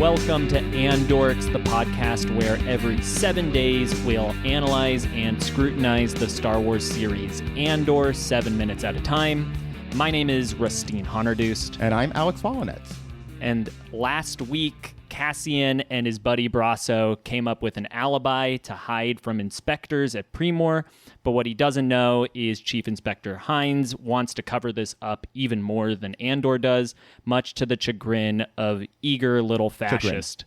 Welcome to Andorks, the podcast where every 7 days we'll analyze and scrutinize the Star Wars series Andor 7 minutes at a time. My name is Rusteen Honardoost. And I'm Alex Wallenetz. And last week, Cassian and his buddy Brasso came up with an alibi to hide from inspectors at Primor, but what he doesn't know is Chief Inspector Hines wants to cover this up even more than Andor does, much to the chagrin of eager little fascist.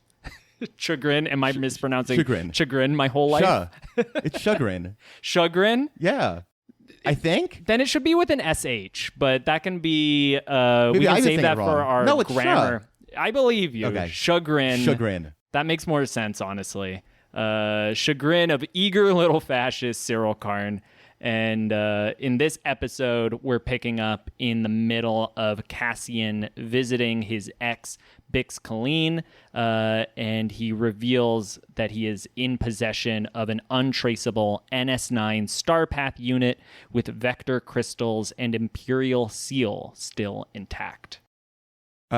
Chagrin? Am I mispronouncing Chagrin? Chagrin my whole life? It's chagrin. Chagrin? Yeah. I think. Then it should be with an SH, but that can be, we Maybe can I save that it for our no, it's grammar. I believe you. Okay. Chagrin. Chagrin. That makes more sense, honestly. Chagrin of eager little fascist Cyril Karn. And in this episode, we're picking up in the middle of Cassian visiting his ex, Bix Colleen, and he reveals that he is in possession of an untraceable NS9 Starpath unit with vector crystals and Imperial seal still intact.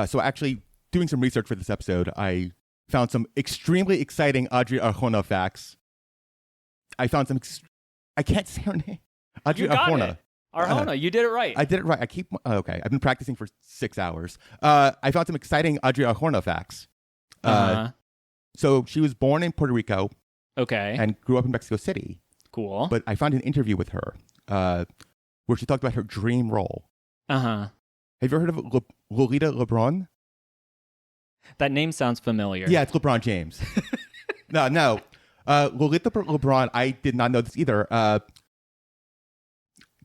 So actually, doing some research for this episode, I found some extremely exciting Adria Arjona facts. I found some... I can't say her name. Adria Arjona. Arjona, you did it right. I did it right. Okay, I've been practicing for 6 hours. I found some exciting Adria Arjona facts. So she was born in Puerto Rico. Okay. And grew up in Mexico City. Cool. But I found an interview with her where she talked about her dream role. Uh-huh. Have you ever heard of Lolita Lebrón? That name sounds familiar. Yeah, it's LeBron James. No. Lolita Lebrón, I did not know this either.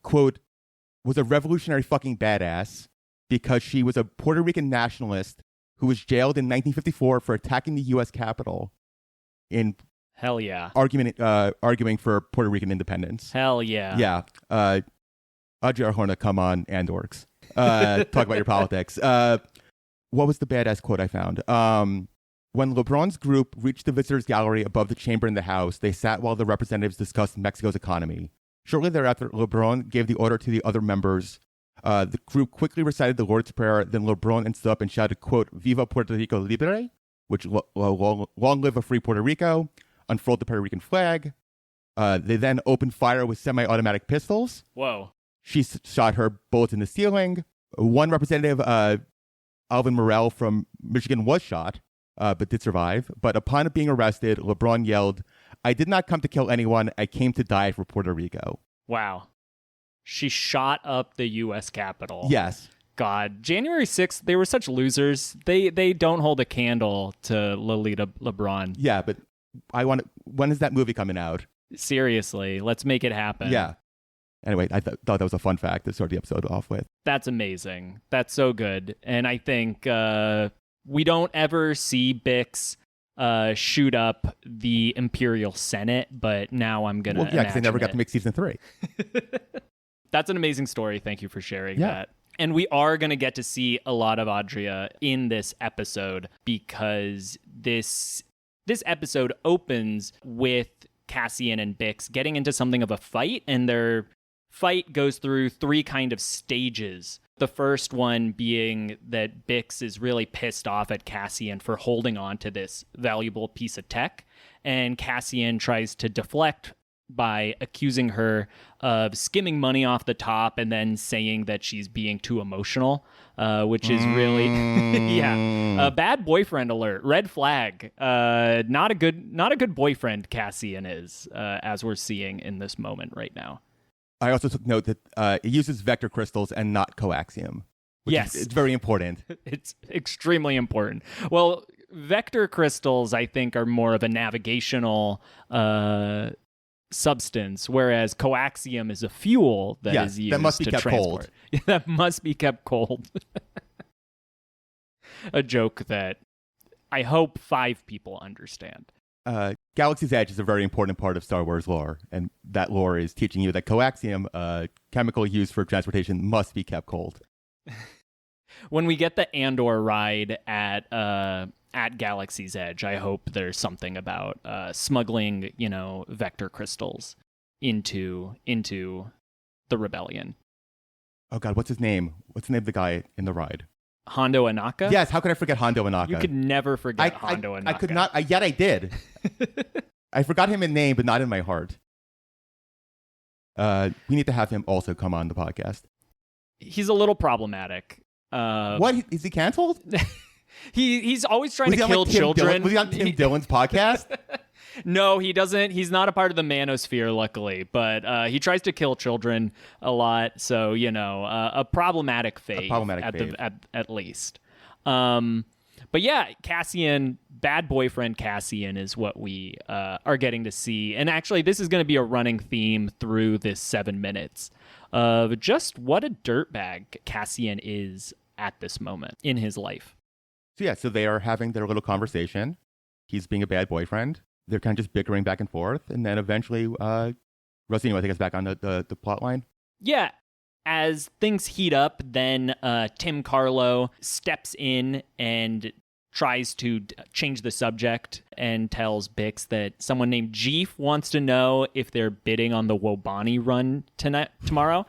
Quote, was a revolutionary fucking badass because she was a Puerto Rican nationalist who was jailed in 1954 for attacking the U.S. Capitol in hell yeah arguing for Puerto Rican independence. Hell yeah. Yeah. Adria Arjona, come on, Andorks. Talk about your politics. What was the badass quote I found? When LeBron's group reached the visitors' gallery above the chamber in the House, they sat while the representatives discussed Mexico's economy. Shortly thereafter, LeBron gave the order to the other members. The group quickly recited the Lord's Prayer, then LeBron stood up and shouted, quote, Viva Puerto Rico Libre, which long live a free Puerto Rico, unfurled the Puerto Rican flag. They then opened fire with semi-automatic pistols. Whoa. She shot her bullets in the ceiling. One representative, Alvin Morel from Michigan, was shot, but did survive. But upon being arrested, LeBron yelled, I did not come to kill anyone. I came to die for Puerto Rico. Wow. She shot up the U.S. Capitol. Yes. God. January 6th, they were such losers. They don't hold a candle to Lolita Lebrón. Yeah, but when is that movie coming out? Seriously, let's make it happen. Yeah. Anyway, I thought that was a fun fact to start the episode off with. That's amazing. That's so good. And I think we don't ever see Bix shoot up the Imperial Senate, but now I'm going to because they never got to make season 3. That's an amazing story. Thank you for sharing that. And we are going to get to see a lot of Adria in this episode because this episode opens with Cassian and Bix getting into something of a fight, and their fight goes through 3 kind of stages. The first one being that Bix is really pissed off at Cassian for holding on to this valuable piece of tech, and Cassian tries to deflect by accusing her of skimming money off the top and then saying that she's being too emotional, which is really, a bad boyfriend alert, red flag. Not a good boyfriend Cassian is, as we're seeing in this moment right now. I also took note that it uses vector crystals and not coaxium. Yes. It's very important. It's extremely important. Well, vector crystals, I think, are more of a navigational substance, whereas coaxium is a fuel that is used that must be to kept transport. cold. That must be kept cold. A joke that I hope 5 people understand. Galaxy's Edge is a very important part of Star Wars lore, and that lore is teaching you that coaxium, chemical used for transportation, must be kept cold. When we get the Andor ride at Galaxy's Edge, I hope there's something about smuggling, vector crystals into the rebellion. Oh God, what's his name? What's the name of the guy in the ride? Hondo Once? Yes, how could I forget Hondo Once? You could never forget Hondo Once. I could not, yet I did. I forgot him in name, but not in my heart. We need to have him also come on the podcast. He's a little problematic. What? Is he canceled? He's always trying to kill children. Was he on Tim Dillon's podcast? No, he doesn't. He's not a part of the manosphere, luckily, but he tries to kill children a lot. So, a problematic fave. At least. But yeah, Cassian, bad boyfriend Cassian is what we are getting to see. And actually, this is going to be a running theme through this 7 minutes of just what a dirtbag Cassian is at this moment in his life. So they are having their little conversation. He's being a bad boyfriend. They're kind of just bickering back and forth. And then eventually, Rusteen, I think, is back on the plot line. Yeah. As things heat up, then Tim Carlo steps in and tries to change the subject and tells Bix that someone named Jeef wants to know if they're bidding on the Wobani run tomorrow.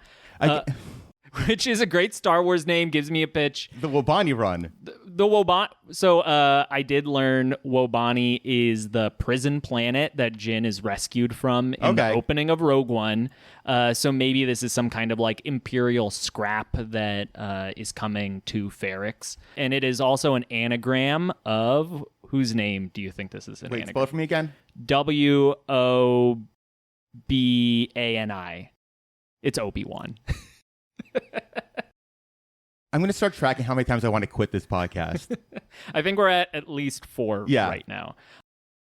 Which is a great Star Wars name, gives me a pitch. The Wobani run. The Wobani. So I did learn Wobani is the prison planet that Jin is rescued from in the opening of Rogue One. So maybe this is some kind of like Imperial scrap that is coming to Ferrix. And it is also an anagram of, whose name do you think this is an anagram? Spell it for me again. Wobani. It's Obi-Wan. I'm going to start tracking how many times I want to quit this podcast. I think we're at least 4 right now.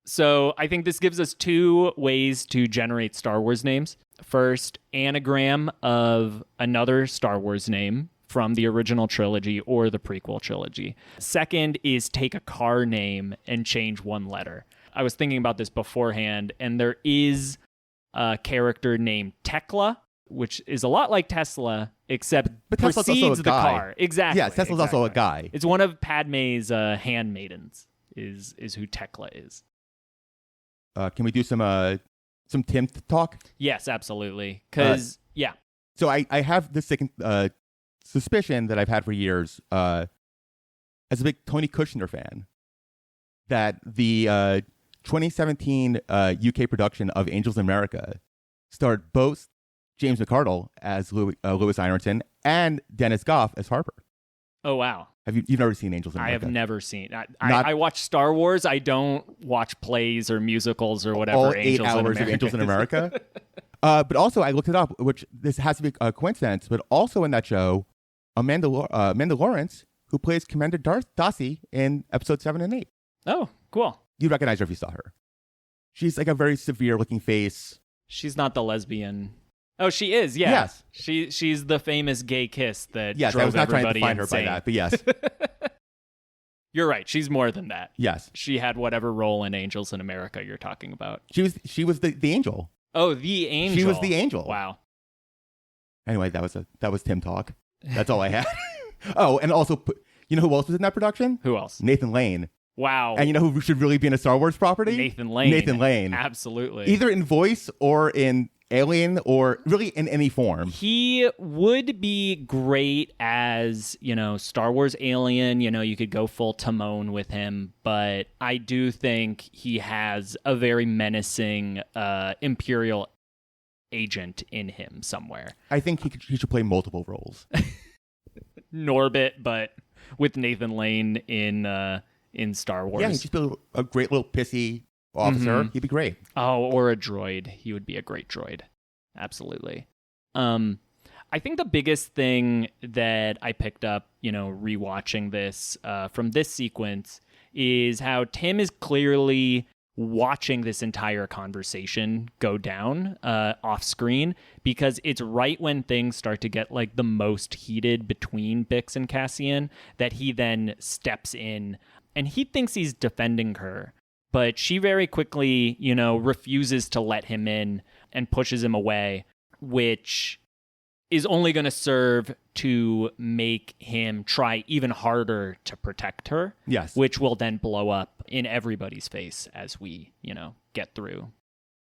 So I think this gives us 2 ways to generate Star Wars names. First, anagram of another Star Wars name from the original trilogy or the prequel trilogy. Second is take a car name and change 1 letter. I was thinking about this beforehand, and there is a character named Tekla, which is a lot like Tesla, except precedes the car. Exactly. Yeah, Tesla's also a guy. It's one of Padme's handmaidens, is who Tekla is. Can we do some Tim talk? Yes, absolutely. Because, So I have this suspicion that I've had for years, as a big Tony Kushner fan, that the 2017 UK production of Angels in America starred both James McArdle as Lewis Ironton and Dennis Goff as Harper. Oh, wow. You've never seen Angels in America? I have never seen. I watch Star Wars. I don't watch plays or musicals or whatever. All 8 hours of Angels in America. But also, I looked it up, which this has to be a coincidence, but also in that show, Amanda Lawrence, who plays Commander Dossie in episode 7 and 8. Oh, cool. You'd recognize her if you saw her. She's like a very severe-looking face. She's not the lesbian. Oh, she is, yeah. Yes. She's the famous gay kiss that drove everybody insane. Yes, I was not trying to find her by that, but yes. You're right. She's more than that. Yes. She had whatever role in Angels in America you're talking about. She was the angel. Oh, the angel. She was the angel. Wow. Anyway, that was Tim talk. That's all I had. Oh, and also, you know who else was in that production? Who else? Nathan Lane. Wow. And you know who should really be in a Star Wars property? Nathan Lane. Nathan Lane. Absolutely. Either in voice or in Alien or really in any form. He would be great as, Star Wars Alien. You could go full Timon with him, but I do think he has a very menacing Imperial agent in him somewhere. I think he should play multiple roles. Norbit, but with Nathan Lane in Star Wars. Yeah, he'd just be a great little pissy officer. Mm-hmm. He'd be great. Oh, or a droid. He would be a great droid. Absolutely. I think the biggest thing that I picked up, rewatching this from this sequence is how Tim is clearly watching this entire conversation go down off screen, because it's right when things start to get like the most heated between Bix and Cassian that he then steps in and he thinks he's defending her. But she very quickly, refuses to let him in and pushes him away, which is only going to serve to make him try even harder to protect her. Yes. Which will then blow up in everybody's face as we, get through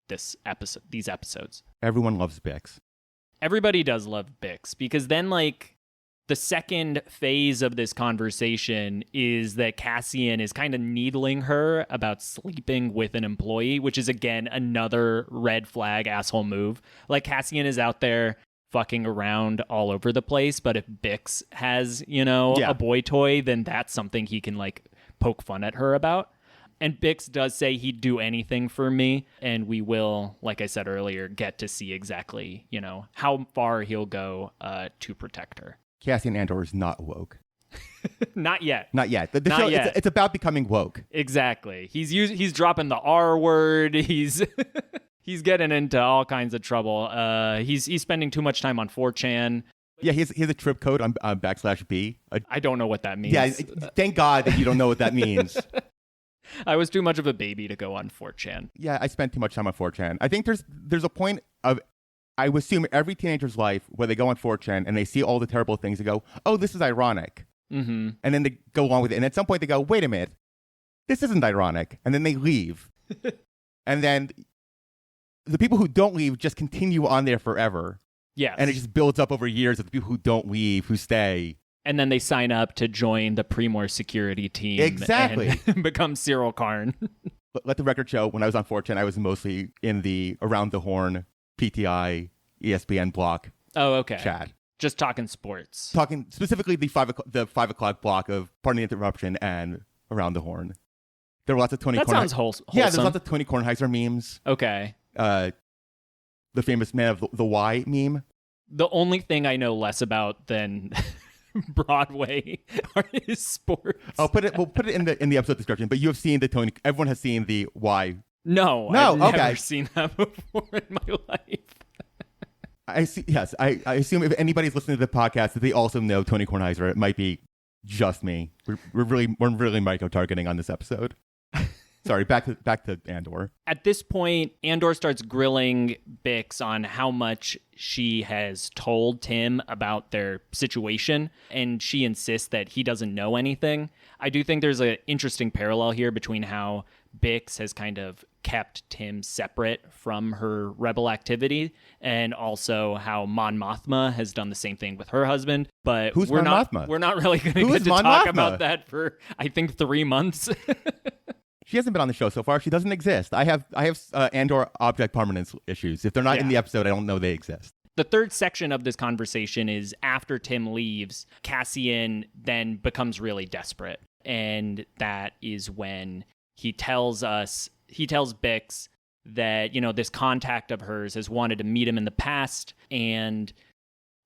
these episodes. Everyone loves Bix. Everybody does love Bix, because then, The second phase of this conversation is that Cassian is kind of needling her about sleeping with an employee, which is, again, another red flag asshole move. Like, Cassian is out there fucking around all over the place, but if Bix has, a boy toy, then that's something he can, like, poke fun at her about. And Bix does say he'd do anything for me, and we will, like I said earlier, get to see exactly, how far he'll go to protect her. Cassian Andor is not woke. Not yet. Not yet. The Not show, yet. It's about becoming woke. Exactly. He's dropping the R word. He's getting into all kinds of trouble. He's spending too much time on 4chan. Yeah, he has a trip code on /B. I don't know what that means. Yeah, thank God that you don't know what that means. I was too much of a baby to go on 4chan. Yeah, I spent too much time on 4chan. I think there's a point of, I would assume every teenager's life where they go on 4chan and they see all the terrible things and go, oh, this is ironic. Mm-hmm. And then they go along with it. And at some point they go, wait a minute, this isn't ironic. And then they leave. And then the people who don't leave just continue on there forever. Yes. And it just builds up over years of the people who don't leave, who stay. And then they sign up to join the Premor security team. Exactly. And become Cyril Karn. Let the record show, when I was on 4chan, I was mostly in the Around the Horn, PTI, ESPN block chat. Just talking sports. Talking specifically the 5 o'clock block of Pardon the Interruption and Around the Horn. There were lots of Tony That sounds wholesome. Yeah, there's lots of Tony Kornheiser memes. Okay. The famous Man of the Y meme. The only thing I know less about than Broadway is sports. We'll put it in the episode description, but you have seen the Tony, everyone has seen the Y. No, I've never seen that before in my life. I see. Yes, I assume if anybody's listening to the podcast, that they also know Tony Kornheiser. It might be just me. We're really micro targeting on this episode. Sorry, back to Andor. At this point, Andor starts grilling Bix on how much she has told Timm about their situation, and she insists that he doesn't know anything. I do think there's an interesting parallel here between how Bix has kind of kept Timm separate from her rebel activity, and also how Mon Mothma has done the same thing with her husband. But Who's we're Mon not Mothma? We're not really going to get to Mon talk Mothma? about that for, I think, 3 months. She hasn't been on the show so far. She doesn't exist. I have Andor object permanence issues. If they're not in the episode, I don't know they exist. The third section of this conversation is after Timm leaves, Cassian then becomes really desperate. And that is when he tells Bix that, this contact of hers has wanted to meet him in the past. And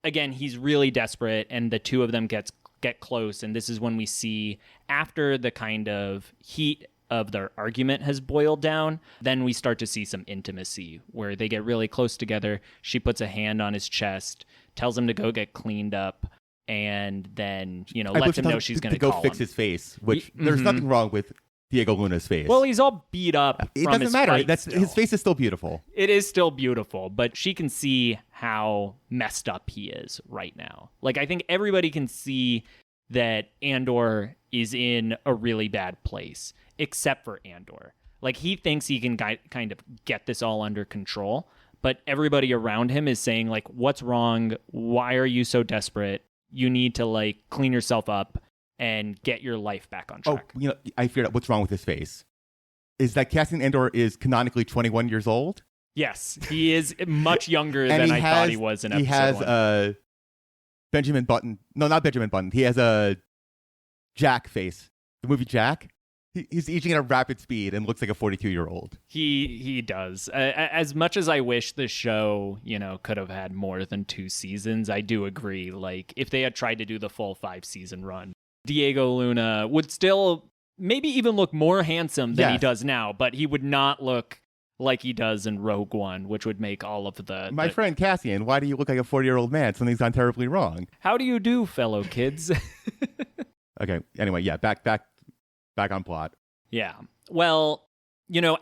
again, he's really desperate, and the two of them get close. And this is when we see, after the kind of heat of their argument has boiled down, then we start to see some intimacy where they get really close together. She puts a hand on his chest, tells him to go get cleaned up, and then, lets him know she's going to go call fix him. his face, which there's nothing wrong with Diego Luna's face. Well, he's all beat up. It from doesn't his matter. fight still. His face is still beautiful. It is still beautiful, but she can see how messed up he is right now. Like, I think everybody can see that Andor is in a really bad place, except for Andor. Like, he thinks he can kind of get this all under control, but everybody around him is saying, like, what's wrong? Why are you so desperate? You need to, like, clean yourself up and get your life back on track. Oh, I figured out what's wrong with his face. Is that Cassian Andor is canonically 21 years old? Yes, he is much younger than I thought he was in episode 1. He has Benjamin Button. No, not Benjamin Button. He has a Jack face. The movie Jack. He's aging at a rapid speed and looks like a 42-year-old. He does. As much as I wish the show, could have had more than 2 seasons, I do agree. Like, if they had tried to do the full 5-season run, Diego Luna would still maybe even look more handsome than he does now, but he would not look like he does in Rogue One, which would make all of the... My friend Cassian, why do you look like a 40-year-old man? Something's gone terribly wrong. How do you do, fellow kids? Okay, anyway, back on plot. Yeah. Well,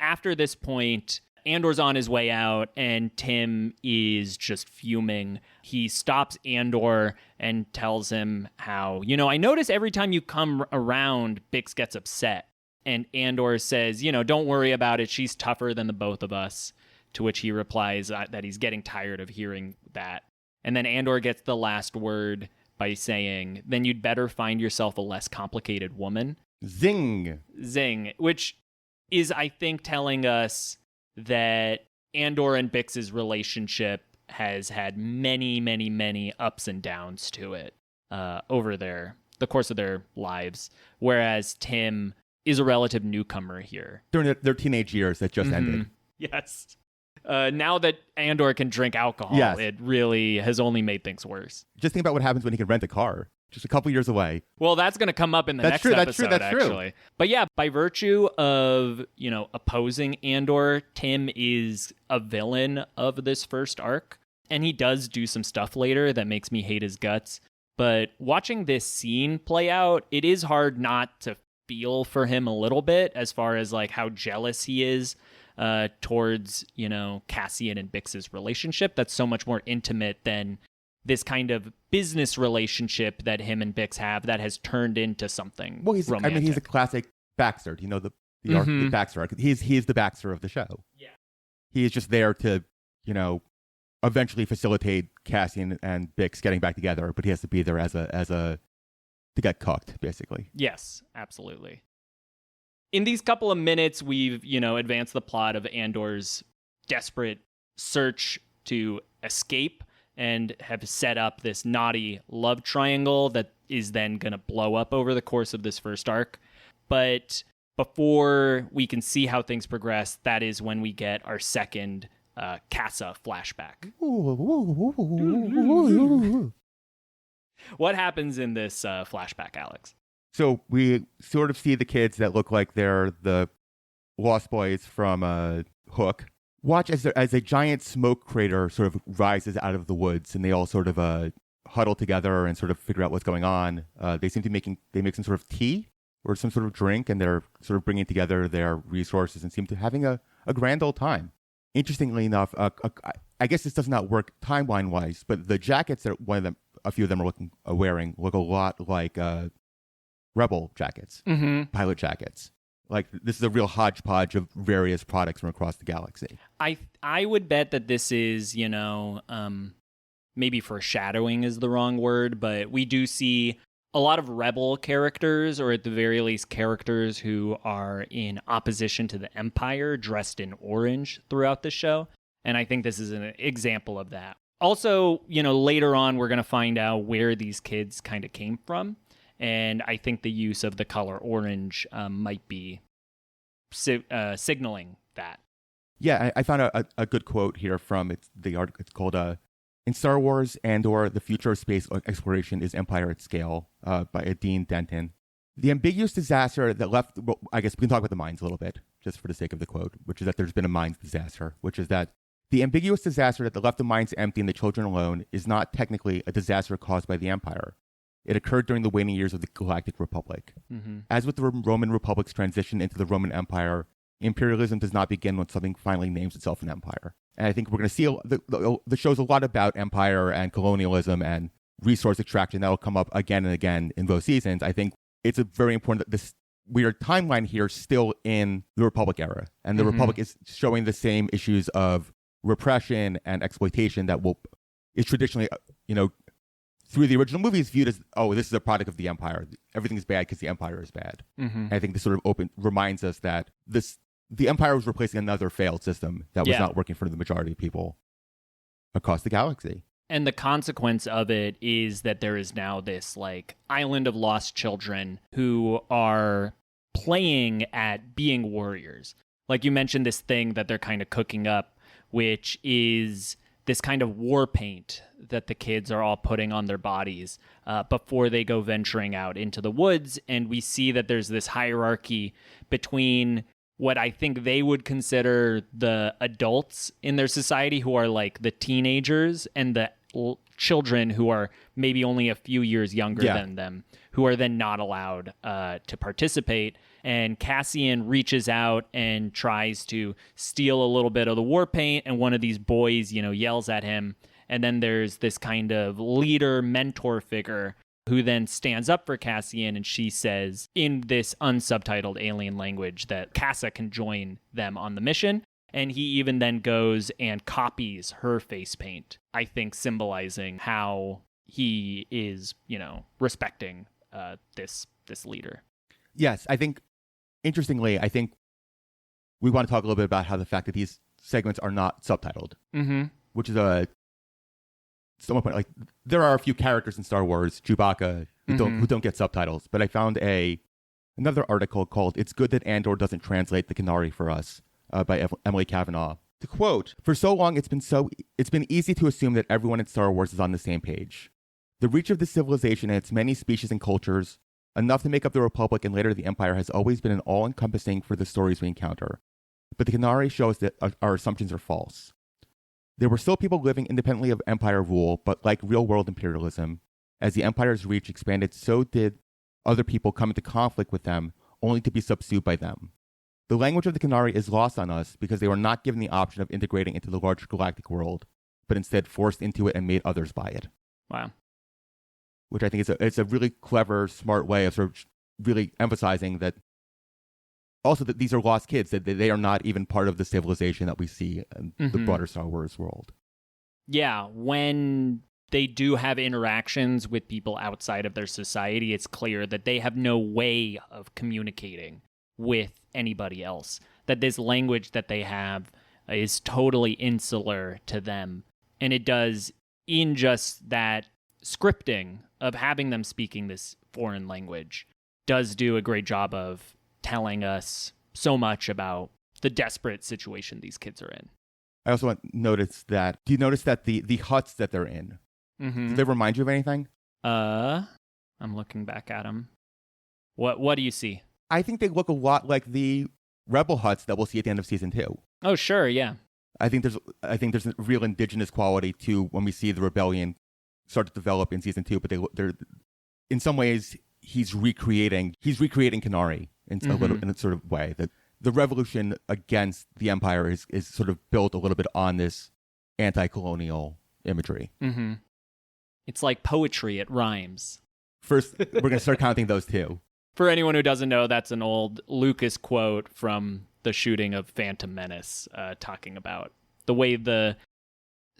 after this point, Andor's on his way out, and Timm is just fuming. He stops Andor and tells him how, I notice every time you come around, Bix gets upset. And Andor says, don't worry about it. She's tougher than the both of us. To which he replies that he's getting tired of hearing that. And then Andor gets the last word by saying, then you'd better find yourself a less complicated woman. Zing. Zing, which is, I think, telling us that Andor and Bix's relationship has had many, many, many ups and downs to it over the course of their lives, whereas Timm is a relative newcomer here. During their teenage years that just ended. Yes. Now that Andor can drink alcohol, it really has only made things worse. Just think about what happens when he can rent a car. Just a couple years away. Well, that's going to come up in the next episode, actually. But yeah, by virtue of, opposing Andor, Timm is a villain of this first arc. And he does do some stuff later that makes me hate his guts. But watching this scene play out, it is hard not to feel for him a little bit as far as like how jealous he is towards, Cassian and Bix's relationship. That's so much more intimate than this kind of business relationship that him and Bix have that has turned into something romantic. He's a classic Baxter. The arc, the Baxter arc. He's the Baxter of the show. Yeah. He is just there to, eventually facilitate Cassian and Bix getting back together, but he has to be there to get cooked, basically. Yes, absolutely. In these couple of minutes, we've, advanced the plot of Andor's desperate search to escape and have set up this naughty love triangle that is then going to blow up over the course of this first arc. But before we can see how things progress, that is when we get our second Kassa flashback. What happens in this flashback, Alex? So we sort of see the kids that look like they're the Lost Boys from Hook. Watch as a giant smoke crater sort of rises out of the woods, and they all sort of huddle together and sort of figure out what's going on. They seem to make some sort of tea or some sort of drink, and they're sort of bringing together their resources and seem to having a grand old time. Interestingly enough, I guess this does not work timeline-wise, but the jackets that a few of them are wearing look a lot like Rebel jackets, pilot jackets. Like, this is a real hodgepodge of various products from across the galaxy. I would bet that this is, maybe foreshadowing is the wrong word, but we do see a lot of Rebel characters, or at the very least characters who are in opposition to the Empire, dressed in orange throughout the show. And I think this is an example of that. Also, later on, we're going to find out where these kids kind of came from. And I think the use of the color orange might be signaling that. Yeah, I found a good quote here from the article. It's called "In Star Wars, Andor: The Future of Space Exploration is Empire at Scale" by Dean Denton. The ambiguous disaster that left. Well, I guess we can talk about the mines a little bit, just for the sake of the quote, which is that there's been a mines disaster, which is that the ambiguous disaster that left the mines empty and the children alone is not technically a disaster caused by the Empire. It occurred during the waning years of the Galactic Republic. Mm-hmm. As with the Roman Republic's transition into the Roman Empire, imperialism does not begin when something finally names itself an empire. And I think we're going to see the show's a lot about empire and colonialism and resource extraction. That'll come up again and again in both seasons. I think it's very important that this weird timeline here is still in the Republic era. And the Republic is showing the same issues of repression and exploitation that is traditionally, through the original movies viewed as, this is a product of the Empire. Everything's bad because the Empire is bad. Mm-hmm. I think this sort of reminds us that the Empire was replacing another failed system that was not working for the majority of people across the galaxy. And the consequence of it is that there is now this island of lost children who are playing at being warriors. Like you mentioned, this thing that they're kind of cooking up, which is this kind of war paint that the kids are all putting on their bodies before they go venturing out into the woods. And we see that there's this hierarchy between what I think they would consider the adults in their society, who are like the teenagers, and the children who are maybe only a few years younger than them, who are then not allowed to participate. And Cassian reaches out and tries to steal a little bit of the war paint, and one of these boys, yells at him. And then there's this kind of leader, mentor figure who then stands up for Cassian, and she says in this unsubtitled alien language that Kassa can join them on the mission. And he even then goes and copies her face paint, I think symbolizing how he is, respecting this leader. Yes, I think, interestingly, we want to talk a little bit about how the fact that these segments are not subtitled, which is a somewhat point. Like, there are a few characters in Star Wars, Chewbacca, who don't get subtitles, but I found another article called "It's Good That Andor Doesn't Translate the Kenari for Us" by Emily Kavanaugh. To quote, "For so long, it's been easy to assume that everyone in Star Wars is on the same page. The reach of the civilization and its many species and cultures, enough to make up the Republic and later the Empire, has always been an all-encompassing for the stories we encounter. But the Kenari shows that our assumptions are false. There were still people living independently of Empire rule, but like real-world imperialism, as the Empire's reach expanded, so did other people come into conflict with them, only to be subsumed by them. The language of the Kenari is lost on us because they were not given the option of integrating into the larger galactic world, but instead forced into it and made others by it." Wow. Which I think it's a really clever, smart way of sort of really emphasizing that also that these are lost kids, that they are not even part of the civilization that we see in the broader Star Wars world. Yeah, when they do have interactions with people outside of their society, it's clear that they have no way of communicating with anybody else, that this language that they have is totally insular to them. And it does, in just that scripting of having them speaking this foreign language, does do a great job of telling us so much about the desperate situation these kids are in. I also do you notice that the huts that they're in, do they remind you of anything? I'm looking back at them. What do you see? I think they look a lot like the Rebel huts that we'll see at the end of season 2. Oh, sure, yeah. I think there's a real indigenous quality to when we see the rebellion start to develop in season 2, but they're in some ways he's recreating Kenari in a sort of way that the revolution against the Empire is sort of built a little bit on this anti-colonial imagery. It's like poetry, it rhymes. First, we're going to start counting those too. For anyone who doesn't know, that's an old Lucas quote from the shooting of Phantom Menace, talking about the way the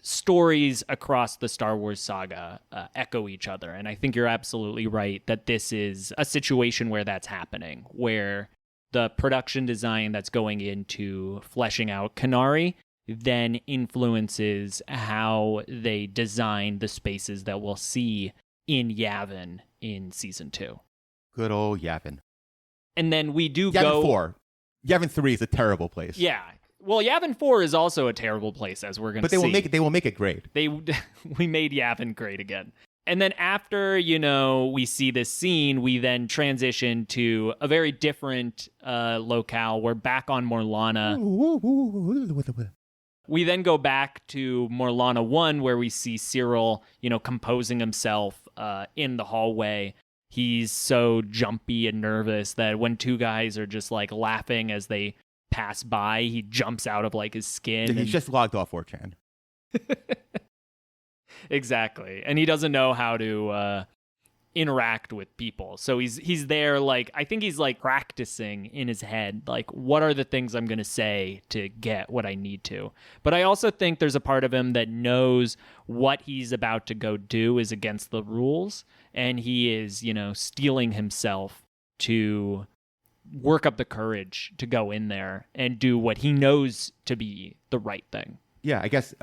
stories across the Star Wars saga echo each other. And I think you're absolutely right that this is a situation where that's happening, where the production design that's going into fleshing out Kenari then influences how they design the spaces that we'll see in Yavin in season 2. Good old Yavin. And then we do Yavin 4. Yavin 3 is a terrible place. Yeah. Well, Yavin 4 is also a terrible place, as we're going to see. But they will make it great. We made Yavin great again. And then after, we see this scene, we then transition to a very different locale. We're back on Morlana. We then go back to Morlana 1, where we see Cyril, composing himself in the hallway. He's so jumpy and nervous that when two guys are just like laughing as they pass by, he jumps out of like his skin. He's just logged off 4chan. Exactly. And he doesn't know how to interact with people. So he's there, like, I think he's like practicing in his head, like, what are the things I'm going to say to get what I need to? But I also think there's a part of him that knows what he's about to go do is against the rules. And he is, steeling himself to work up the courage to go in there and do what he knows to be the right thing. Yeah, I guess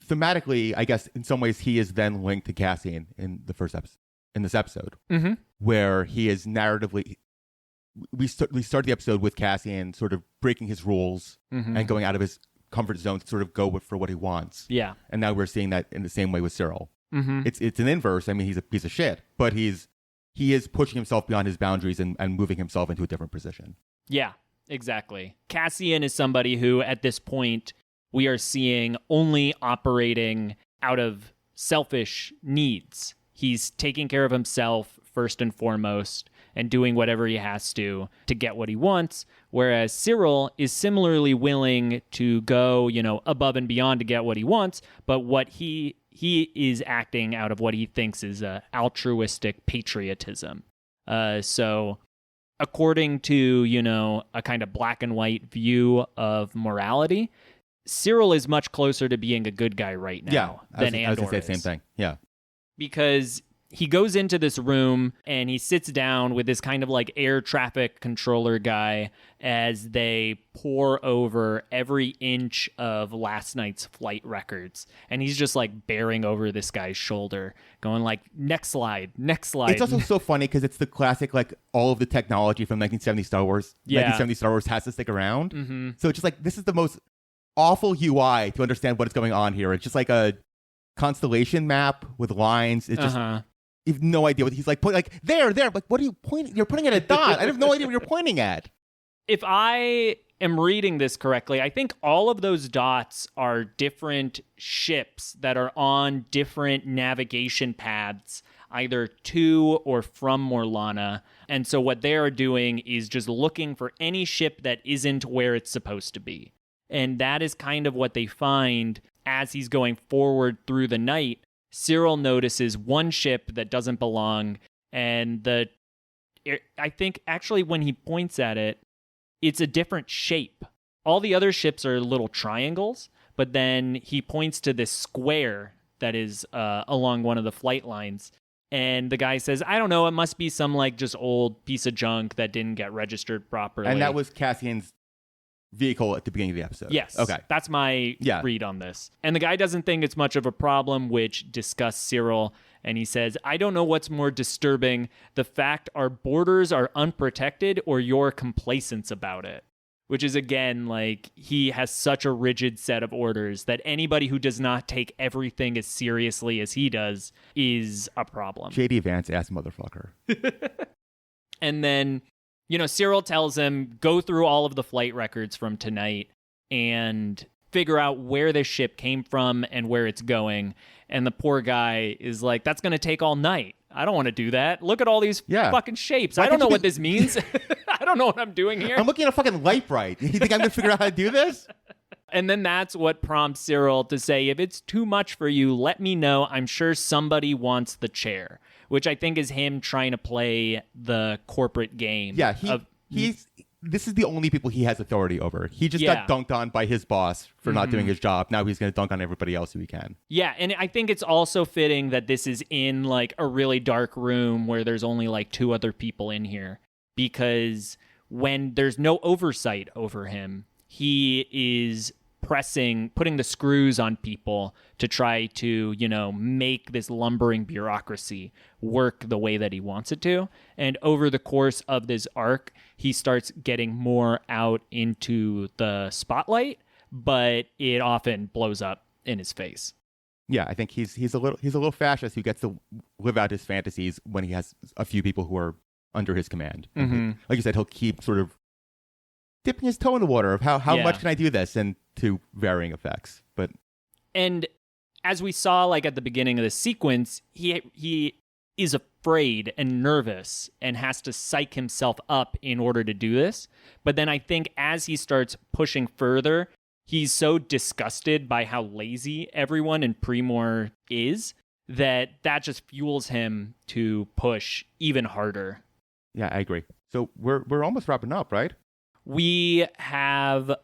thematically, I guess in some ways he is then linked to Cassian in the first episode, in this episode, where he is narratively. We start the episode with Cassian sort of breaking his rules and going out of his comfort zone to sort of go for what he wants. Yeah, and now we're seeing that in the same way with Cyril. It's an inverse. I mean, he's a piece of shit, but he is pushing himself beyond his boundaries and moving himself into a different position. Yeah, exactly. Cassian is somebody who, at this point, we are seeing only operating out of selfish needs. He's taking care of himself first and foremost and doing whatever he has to get what he wants, whereas Cyril is similarly willing to go, above and beyond to get what he wants, but what he is acting out of what he thinks is altruistic patriotism. So according to, a kind of black and white view of morality, Cyril is much closer to being a good guy right now than Andor I was going to say is. the same thing. Yeah. Because he goes into this room and he sits down with this kind of like air traffic controller guy as they pour over every inch of last night's flight records. And he's just like bearing over this guy's shoulder, going like, next slide, next slide. It's also so funny because it's the classic, like, all of the technology from 1970 Star Wars. Yeah. 1970 Star Wars has to stick around. Mm-hmm. So it's just like, this is the most awful UI to understand what is going on here. It's just like a constellation map with lines. It's just... You have no idea what he's like. There. Like, what are you pointing? You're pointing at a dot. I have no idea what you're pointing at. If I am reading this correctly, I think all of those dots are different ships that are on different navigation paths, either to or from Morlana. And so what they are doing is just looking for any ship that isn't where it's supposed to be. And that is kind of what they find as he's going forward through the night. Cyril notices one ship that doesn't belong, and I think actually when he points at it, it's a different shape. All the other ships are little triangles, but then he points to this square that is along one of the flight lines, and the guy says, I don't know, it must be some like just old piece of junk that didn't get registered properly. And that was Cassian's vehicle at the beginning of the episode. Yes. Okay. That's my read on this. And the guy doesn't think it's much of a problem, which disgusts Cyril. And he says, I don't know what's more disturbing, the fact our borders are unprotected or your complacence about it. Which is, again, like, he has such a rigid set of orders that anybody who does not take everything as seriously as he does is a problem. J.D. Vance ass motherfucker. And then, Cyril tells him, go through all of the flight records from tonight and figure out where this ship came from and where it's going. And the poor guy is like, that's going to take all night. I don't want to do that. Look at all these fucking shapes. I don't know what this means. I don't know what I'm doing here. I'm looking at a fucking light bright. You think I'm going to figure out how to do this? And then that's what prompts Cyril to say, if it's too much for you, let me know. I'm sure somebody wants the chair, which I think is him trying to play the corporate game. Yeah, this is the only people he has authority over. He just got dunked on by his boss for not doing his job. Now he's going to dunk on everybody else who he can. Yeah, and I think it's also fitting that this is in like a really dark room where there's only like two other people in here, because when there's no oversight over him, he is putting the screws on people to try to, make this lumbering bureaucracy work the way that he wants it to. And over the course of this arc, he starts getting more out into the spotlight, but it often blows up in his face. Yeah, I think he's a little fascist who gets to live out his fantasies when he has a few people who are under his command. Mm-hmm. Like you said, he'll keep sort of dipping his toe in the water of how much can I do this, and to varying effects. And as we saw like at the beginning of the sequence, he is afraid and nervous and has to psych himself up in order to do this. But then I think as he starts pushing further, he's so disgusted by how lazy everyone in Primor is that just fuels him to push even harder. Yeah, I agree. So we're almost wrapping up, right? We have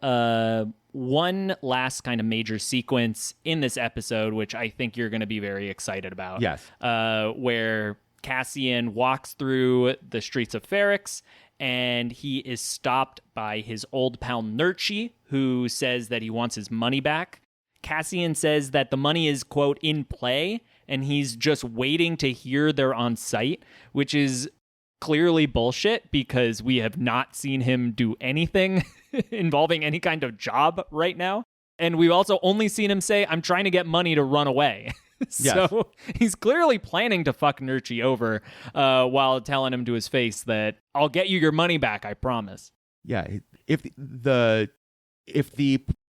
one last kind of major sequence in this episode, which I think you're going to be very excited about. Yes. Where Cassian walks through the streets of Ferrix, and he is stopped by his old pal Nurchi, who says that he wants his money back. Cassian says that the money is, quote, in play, and he's just waiting to hear they're on site, which is clearly bullshit, because we have not seen him do anything involving any kind of job right now. And we've also only seen him say, I'm trying to get money to run away. So he's clearly planning to fuck Nurchi over while telling him to his face that I'll get you your money back, I promise. Yeah, if the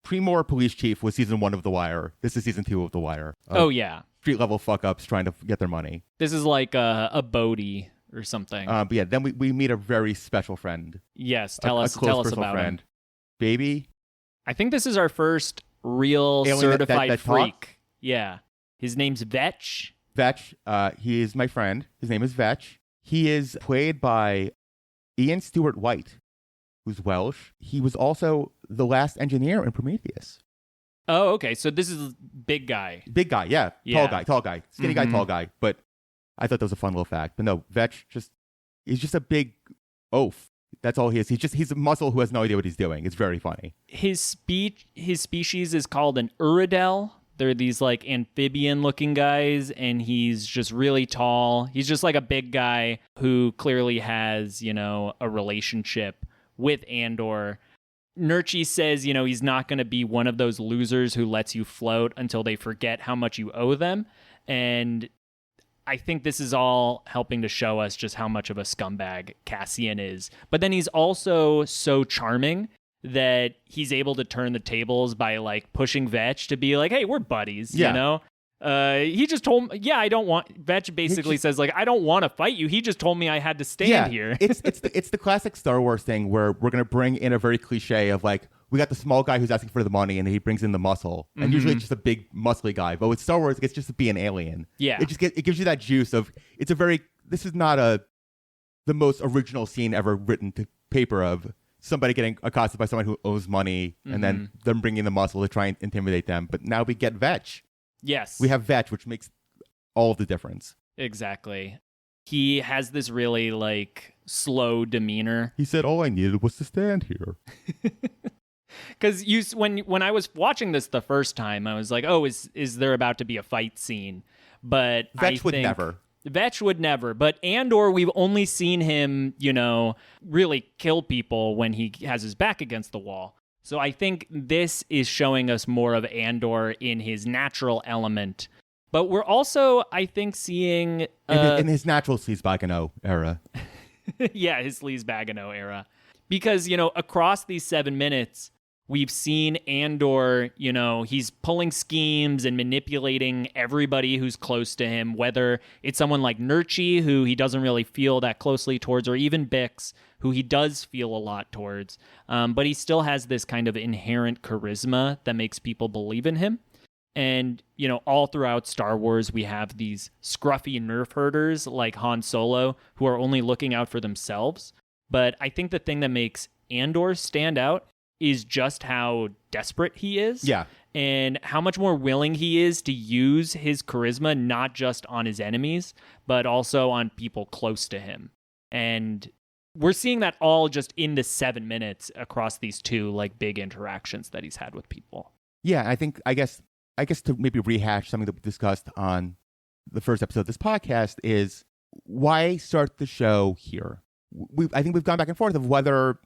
Primor police chief was season 1 of The Wire, this is season 2 of The Wire. Street level fuck ups trying to get their money. This is like a Bodhi or something. But yeah, then we meet a very special friend. Yes, tell us about friend. him. Baby. I think this is our first real alien certified that freak. talk? Yeah. His name's Vetch. Vetch, he is my friend. His name is Vetch. He is played by Ian Stewart White, who's Welsh. He was also the last engineer in Prometheus. Oh, okay. So this is big guy. Big guy, yeah. Yeah. Tall guy. Skinny guy, tall guy. But I thought that was a fun little fact. But no, Vetch he's just a big oaf. That's all he is. He's a muscle who has no idea what he's doing. It's very funny. His species is called an Uridel. They're these like amphibian looking guys, and he's just really tall. He's just like a big guy who clearly has, a relationship with Andor. Nurchi says, he's not going to be one of those losers who lets you float until they forget how much you owe them. And I think this is all helping to show us just how much of a scumbag Cassian is. But then he's also so charming that he's able to turn the tables by like pushing Vetch to be like, hey, we're buddies, he just told me, I don't want, Vetch basically says like, I don't want to fight you. He just told me I had to stand here. it's the classic Star Wars thing where we're going to bring in a very cliche of like, we got the small guy who's asking for the money and he brings in the muscle. And usually it's just a big muscly guy. But with Star Wars, it's just to be an alien. Yeah. It gives you that juice of, this is not the most original scene ever written to paper of somebody getting accosted by someone who owes money and then them bringing the muscle to try and intimidate them. But now we get Vetch. Yes. We have Vetch, which makes all of the difference. Exactly. He has this really like slow demeanor. He said, all I needed was to stand here. Because when I was watching this the first time, I was like, oh, is there about to be a fight scene? But Vetch would never. Vetch would never. But Andor, we've only seen him, really kill people when he has his back against the wall. So I think this is showing us more of Andor in his natural element. But we're also, I think, seeing... in his natural Sleazebagano era. Yeah, his Sleazebagano era. Because, across these 7 minutes, we've seen Andor, he's pulling schemes and manipulating everybody who's close to him, whether it's someone like Nurchi, who he doesn't really feel that closely towards, or even Bix, who he does feel a lot towards. But he still has this kind of inherent charisma that makes people believe in him. And, all throughout Star Wars, we have these scruffy nerf herders like Han Solo who are only looking out for themselves. But I think the thing that makes Andor stand out is just how desperate he is. Yeah. And how much more willing he is to use his charisma, not just on his enemies, but also on people close to him. And we're seeing that all just in the 7 minutes across these two like big interactions that he's had with people. Yeah, I guess to maybe rehash something that we discussed on the first episode of this podcast is why start the show here? I think we've gone back and forth of whether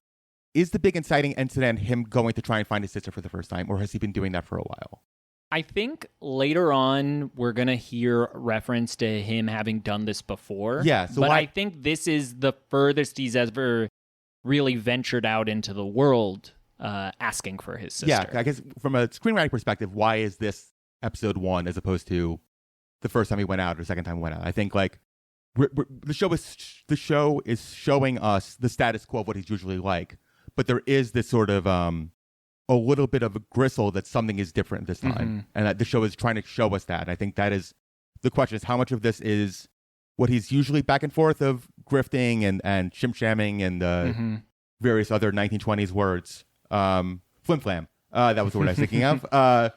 is the big inciting incident him going to try and find his sister for the first time, or has he been doing that for a while? I think later on we're going to hear reference to him having done this before. Yeah. So but I think this is the furthest he's ever really ventured out into the world asking for his sister. Yeah, I guess from a screenwriting perspective, why is this episode 1 as opposed to the first time he went out or the second time he went out? I think like the show is showing us the status quo of what he's usually like, but there is this sort of a little bit of a gristle that something is different this time, and that the show is trying to show us that. And I think that is the question: is how much of this is what he's usually back and forth of grifting and shim-shamming and various other 1920s words, flim-flam. That was the word I was thinking of.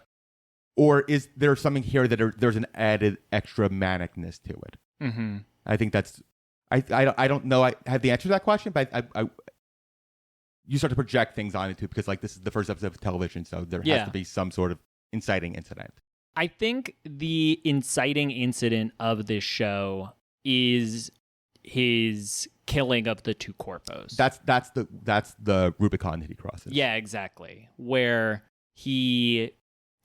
Or is there something here that there's an added extra manicness to it? Mm-hmm. I think that's. I don't know. I have the answer to that question, but you start to project things on it too, because like this is the first episode of television, so there has to be some sort of inciting incident. I think the inciting incident of this show is his killing of the two corpos. That's the Rubicon that he crosses. Yeah, exactly. Where he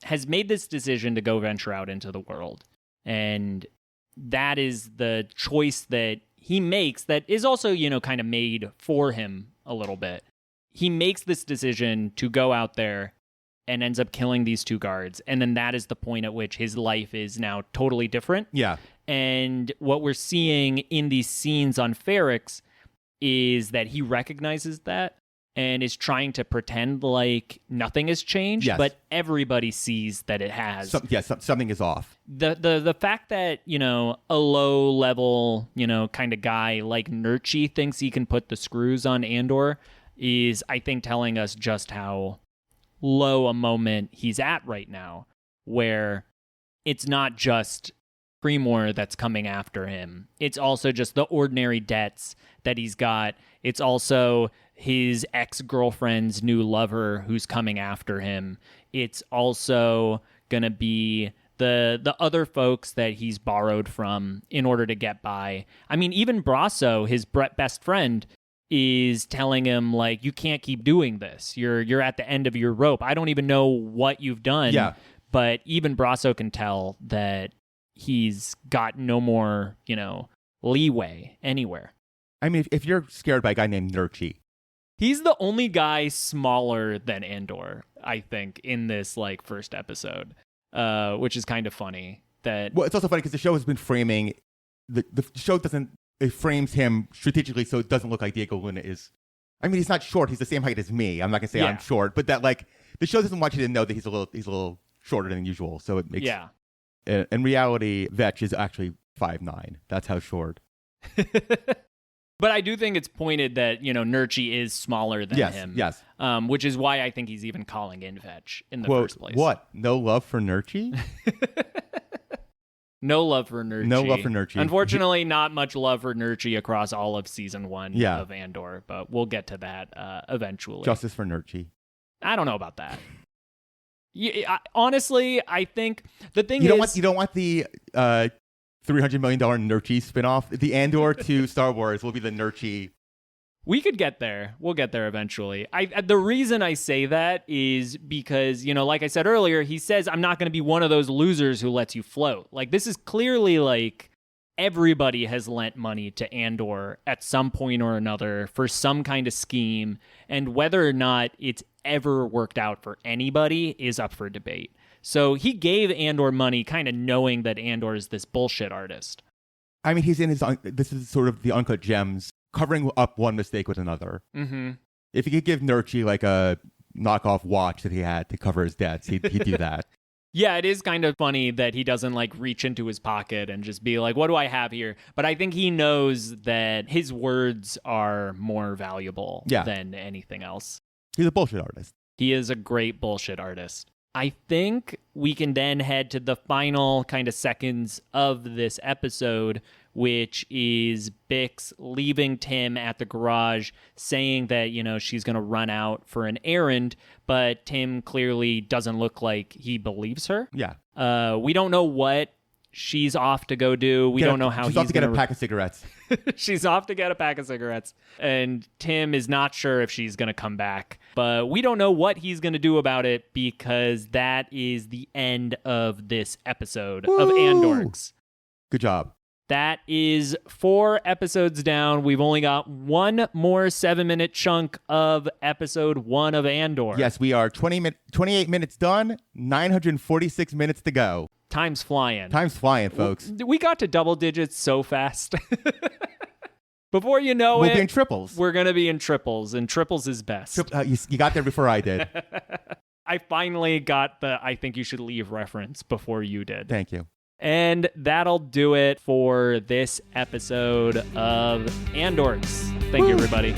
has made this decision to go venture out into the world, and that is the choice that he makes that is also, kind of made for him a little bit. He makes this decision to go out there and ends up killing these two guards. And then that is the point at which his life is now totally different. Yeah. And what we're seeing in these scenes on Ferrix is that he recognizes that and is trying to pretend like nothing has changed, but everybody sees that it has. Something is off. The fact that, a low level, kind of guy like Nurchi thinks he can put the screws on Andor is, I think, telling us just how low a moment he's at right now, where it's not just Premor that's coming after him. It's also just the ordinary debts that he's got. It's also his ex-girlfriend's new lover who's coming after him. It's also going to be the other folks that he's borrowed from in order to get by. I mean, even Brasso, his best friend, is telling him, like, you can't keep doing this. You're at the end of your rope. I don't even know what you've done. Yeah. But even Brasso can tell that he's got no more, leeway anywhere. I mean, if you're scared by a guy named Nurchi. He's the only guy smaller than Andor, I think, in this, first episode, which is kind of funny. Well, it's also funny because the show has been framing, the show it frames him strategically so it doesn't look like Diego Luna is. I mean, he's not short. He's the same height as me. I'm not going to say I'm short, but that, the show doesn't want you to know that he's a little shorter than usual. So it makes... Yeah. In reality, Vetch is actually 5'9". That's how short. But I do think it's pointed that, Nurchi is smaller than him. Yes. Which is why I think he's even calling in Vetch in the first place. What? No love for Nurchi? No love for Nurchi. No love for Nurchi. Unfortunately, not much love for Nurchi across all of season 1 of Andor, but we'll get to that eventually. Justice for Nurchi. I don't know about that. Honestly, I think the thing you don't want the $300 million Nurchi spinoff. The Andor to Star Wars will be the Nurchi. We could get there. We'll get there eventually. The reason I say that is because, like I said earlier, he says, I'm not going to be one of those losers who lets you float. This is clearly everybody has lent money to Andor at some point or another for some kind of scheme. And whether or not it's ever worked out for anybody is up for debate. So he gave Andor money kind of knowing that Andor is this bullshit artist. I mean, this is sort of the Uncut Gems, covering up one mistake with another. Mm-hmm. If he could give Nurchi a knockoff watch that he had to cover his debts, he'd do that. Yeah, it is kind of funny that he doesn't reach into his pocket and just be like, what do I have here? But I think he knows that his words are more valuable than anything else. He's a bullshit artist. He is a great bullshit artist. I think we can then head to the final kind of seconds of this episode, which is Bix leaving Timm at the garage, saying that, she's going to run out for an errand, but Timm clearly doesn't look like he believes her. Yeah. We don't know what she's off to go do. We don't know how she's off to get a pack of cigarettes. She's off to get a pack of cigarettes. And Timm is not sure if she's going to come back. But we don't know what he's going to do about it because that is the end of this episode of Andorks. Good job. That is 4 episodes down. We've only got one more 7-minute chunk of episode 1 of Andor. Yes, we are 28 minutes done, 946 minutes to go. Time's flying. Time's flying, folks. We got to double digits so fast. Before you know we'll be in triples. We're going to be in triples, and triples is best. You got there before I did. I finally got the I think you should leave reference before you did. Thank you. And that'll do it for this episode of Andorks. Thank you, everybody.